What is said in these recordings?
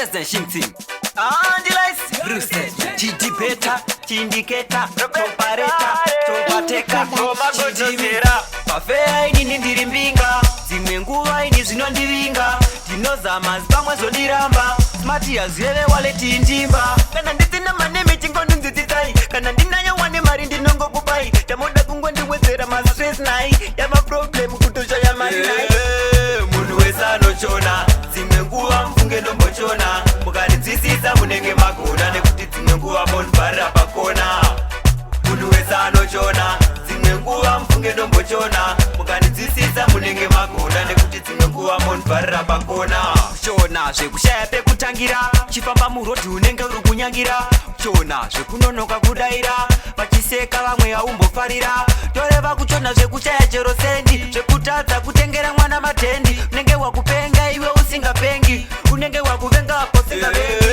President Shimting Angelis Bruce Chidipeta Chindiketa Topareta Topateka Chidimira Pafea ini ndiri mbinga Zimwe nguva ini zinondivinga Dinozama zipamwe zondiramba Smart yaziele wale tindimba Kana ndizina maneme chingondo nzizitai Kana ndinayo wane mari ndinongo kubai Tamoda kungwa ndiwezera ma stress nai Yama problem kutosha ya mari nai Munu wesa no chona Zimwe nguva mfunge no mochona Mukari zisisa munenge makona Nekuti zimwe nguva monbara pakona Munu wesa no chona Zimwe nguva mfunge no mochona Mukari zisisa munenge makona Nekuti zimwe nguva monbara pakona Chona zvekushaya pekutangira Chifamba murodhi unenge uri kunyangira Chona zvekunonoka kudaira Vachiseka vamwe haumbofarira Toreva kuchona zvekushaya chero sendi Zvekutadza kutengera mwana matendi Unenge wakupenga iwe usingapengi Unenge wakuvenga apo singavengi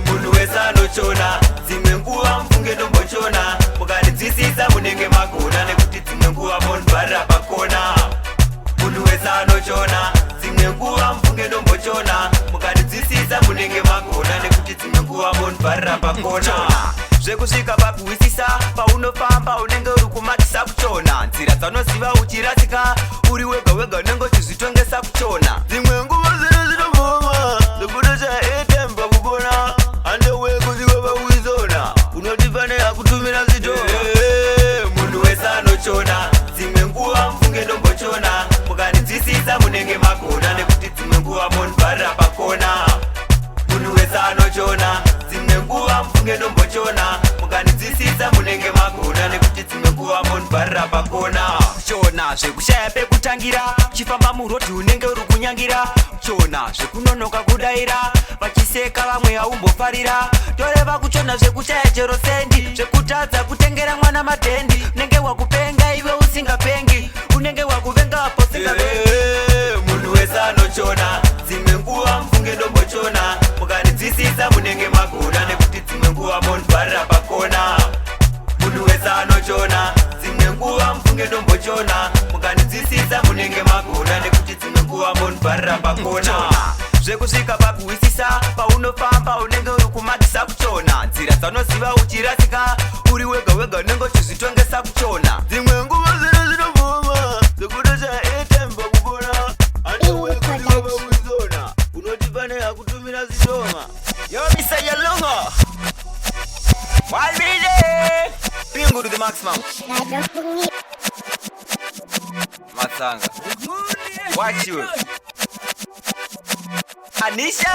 Munhu wese anochona Dzimwe nguva mfunge ndombochona Mukaridzisisa munenge magona Nekuti dzimwe nguva monbvarira pakona Munhu wese anochona Dzimwe nguva mfunge ndombochona Mukaridzisisa munenge magona Nekuti dzimwe nguva monbvarira pakona Zvekusvika pakuwisisa paunofamba unenge uri kumatisa kuchona Nzira dzanoziva uchirasika uri wega wega unenge uchizvitongesa kuchona Dzimwe nguva zvinobvuma zekutoshaya airtime pakupona handewe kusvika pakuizona unotifanira kutumira zitoma Munhu wese anochona Dzimwe nguva mfunge ndombochona Mukaridzisisa munenge magona Nekuti dzimwe nguva monbvarira pakona Munhu wese anochona Dzimwe nguva mfunge ndombochona Mukaridzisisa munenge magona Nekuti dzimwe nguva monbvarira pakona Chona zvekushaya pekutangira Chifamba murodhi unenge uri kunyangira Chona zvekunonoka kudaira Vachiseka vamwe haumbofarira Toreva kuchona zvekushaya chero sendi Zvekutadza kutengera mwana matendi Unenge wakupenga iwe usingapengi Unenge wakuvenga apo singavengi Munhu wese anochona Dzimwe nguva mfunge ndombochona Mukaridzisisa munenge magona Nekuti dzimwe nguva monbvarira pakona Munhu wese anochona Dzimwe nguva mfunge ndombochona Mukaridzisisa munenge magona Nekuti dzimwe nguva monbvarira pakona Zvekusvika pakuwisisa paunofamba unenge uri kumatisa kuchona Nzira dzanoziva uchirasika uri wega wega unenge uchizvitongesa kuchona Dzimwe nguva zvinobvuma zekutoshaya airtime pakupona handewe kusvika pakuizona unotifanira kutumira zitoma Yo Mr. Yalongo Walvide Pingu to the maximum Matsanga Watch you Anisha